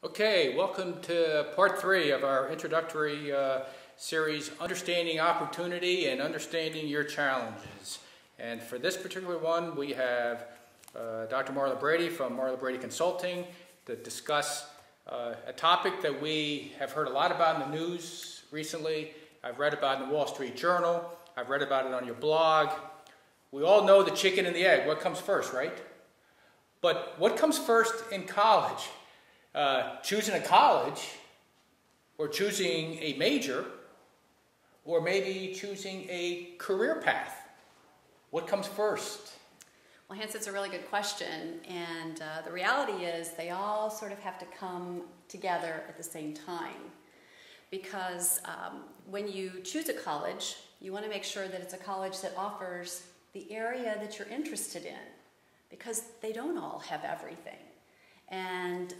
Okay, welcome to part 3 of our introductory series, Understanding Opportunity and Understanding Your Challenges. And for this particular one, we have Dr. Marla Brady from Marla Brady Consulting to discuss a topic that we have heard a lot about in the news recently. I've read about it in the Wall Street Journal. I've read about it on your blog. We all know the chicken and the egg. What comes first, right? But what comes first in college? Choosing a college, or choosing a major, or maybe choosing a career path. What comes first? Well, Hans, it's a really good question, and the reality is they all sort of have to come together at the same time. Because when you choose a college, you want to make sure that it's a college that offers the area that you're interested in, because they don't all have everything. And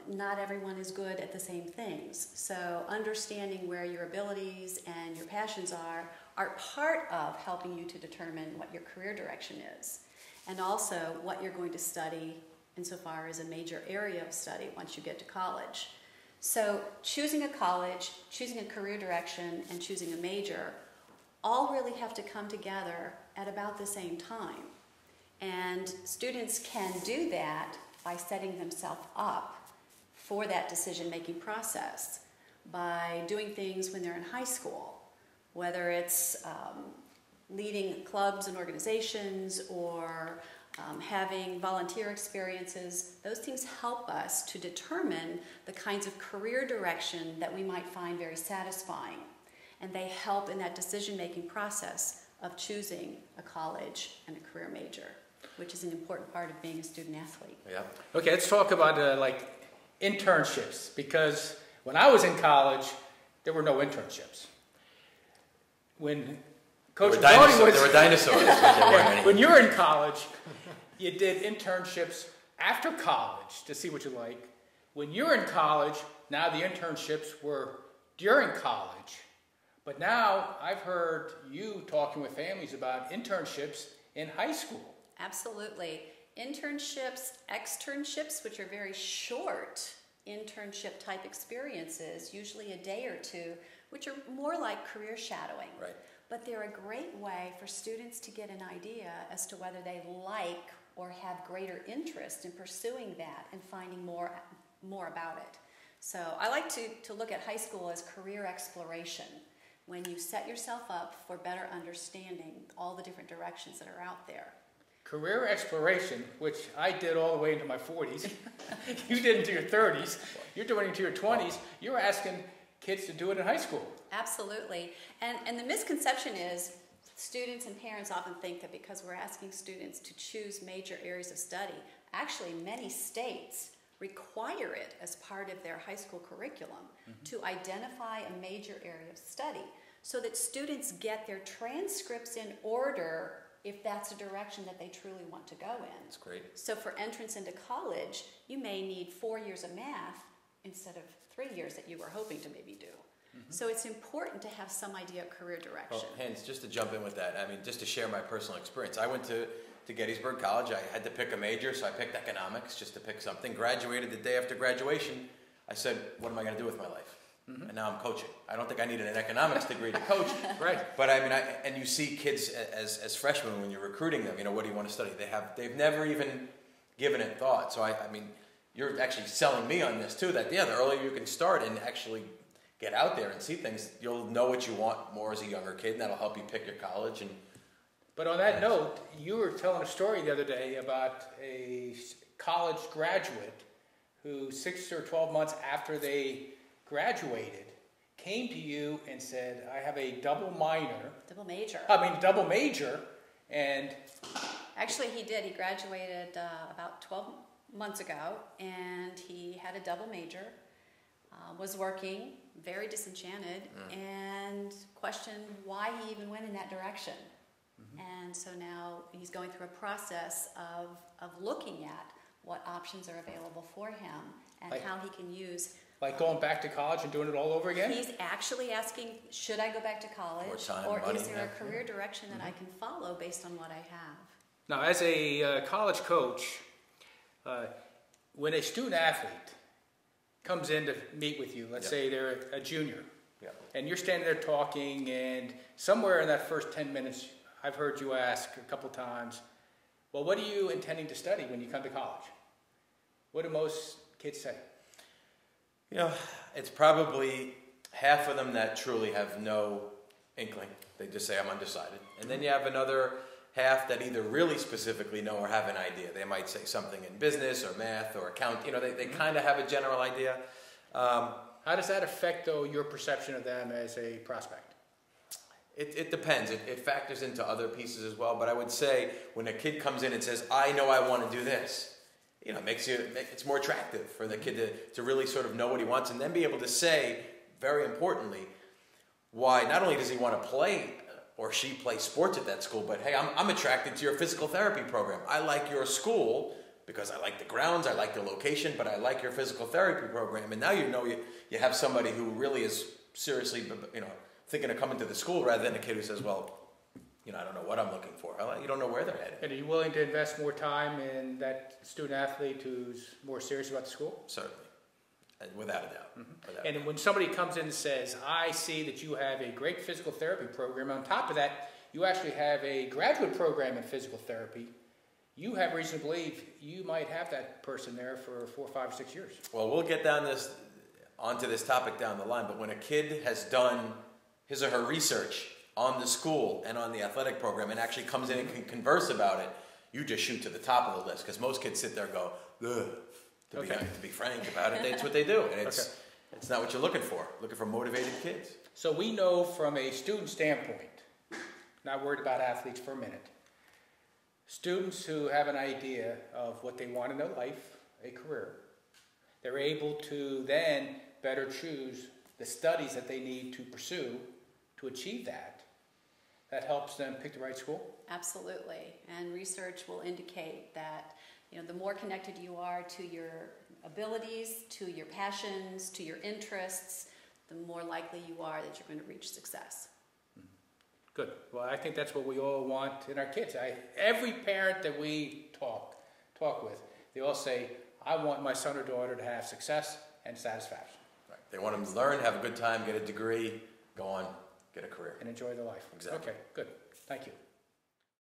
not everyone is good at the same things. So understanding where your abilities and your passions are part of helping you to determine what your career direction is. And also what you're going to study insofar as a major area of study once you get to college. So choosing a college, choosing a career direction, and choosing a major all really have to come together at about the same time. And students can do that by setting themselves up for that decision-making process, by doing things when they're in high school, whether it's leading clubs and organizations or having volunteer experiences. Those things help us to determine the kinds of career direction that we might find very satisfying. And they help in that decision-making process of choosing a college and a career major, which is an important part of being a student athlete. Yeah. Okay, let's talk about internships, because when I was in college, there were no internships. When Coach there were dinosaurs. When you were in college, you did internships after college to see what you like. When you were in college, now the internships were during college. But now I've heard you talking with families about internships in high school. Absolutely. Internships, externships, which are very short internship type experiences, usually a day or two, which are more like career shadowing. Right. But they're a great way for students to get an idea as to whether they like or have greater interest in pursuing that and finding more about it. So I like to look at high school as career exploration, when you set yourself up for better understanding all the different directions that are out there. Career exploration, which I did all the way into my 40s. You did into your 30s. You're doing it into your 20s. You're asking kids to do it in high school. Absolutely. And the misconception is students and parents often think that because we're asking students to choose major areas of study, actually many states require it as part of their high school curriculum to identify a major area of study so that students get their transcripts in order if that's a direction that they truly want to go in. That's great. So for entrance into college, you may need 4 years of math instead of 3 years that you were hoping to maybe do. So it's important to have some idea of career direction. Well, Hans, just to jump in with that, I mean, just to share my personal experience. I went to Gettysburg College. I had to pick a major, so I picked economics just to pick something. Graduated the day after graduation. I said, what am I going to do with my life? And now I'm coaching. I don't think I needed an economics degree to coach. Right. But I mean, and you see kids as freshmen when you're recruiting them, what do you want to study? They've never even given it thought. So I mean, you're actually selling me on this too, that the earlier you can start and actually get out there and see things, you'll know what you want more as a younger kid, and that'll help you pick your college. But on that note, you were telling a story the other day about a college graduate who 6 or 12 months after they graduated came to you and said, I have a double major, and... Actually, he did. He graduated about 12 months ago, and he had a double major, was working, very disenchanted, and questioned why he even went in that direction. And so now he's going through a process of looking at what options are available for him and how he can use... Like going back to college and doing it all over again? He's actually asking, should I go back to college? More time, or money, is there a career direction that I can follow based on what I have? Now, as a college coach, when a student athlete comes in to meet with you, let's Yep. say they're a junior, Yeah. and you're standing there talking, and somewhere in that first 10 minutes, I've heard you ask a couple times, well, what are you intending to study when you come to college? What do most kids say? You know, it's probably half of them that truly have no inkling. They just say, I'm undecided. And then you have another half that either really specifically know or have an idea. They might say something in business or math or account. You know, they kind of have a general idea. How does that affect, though, your perception of them as a prospect? It depends. It factors into other pieces as well. But I would say when a kid comes in and says, I know I want to do this, you know, it's more attractive for the kid to really sort of know what he wants and then be able to say, very importantly, why not only does he want to play or she play sports at that school, but hey, I'm attracted to your physical therapy program. I like your school because I like the grounds, I like the location, but I like your physical therapy program. And now you have somebody who really is seriously, you know, thinking of coming to the school rather than a kid who says, well, you know, I don't know what I'm looking for. You don't know where they're headed. And are you willing to invest more time in that student athlete who's more serious about the school? Certainly. And without a doubt. Without a And doubt. when somebody comes in and says, I see that you have a great physical therapy program, on top of that, you actually have a graduate program in physical therapy, you have reason to believe you might have that person there for 4, 5, 6 years. Well, we'll get onto this topic down the line, but when a kid has done his or her research on the school and on the athletic program and actually comes in and can converse about it, you just shoot to the top of the list because most kids sit there and go, ugh. To be frank about it, that's what they do. And it's not what you're looking for motivated kids. So we know from a student standpoint, not worried about athletes for a minute, students who have an idea of what they want in their life, a career, they're able to then better choose the studies that they need to pursue to achieve that. That helps them pick the right school? Absolutely. And research will indicate that, you know, the more connected you are to your abilities, to your passions, to your interests, the more likely you are that you're going to reach success. Good. Well, I think that's what we all want in our kids. Every parent that we talk with, they all say, I want my son or daughter to have success and satisfaction. Right. They want them to learn, have a good time, get a degree, go on, get a career. And enjoy their life. Exactly. Okay, good. Thank you.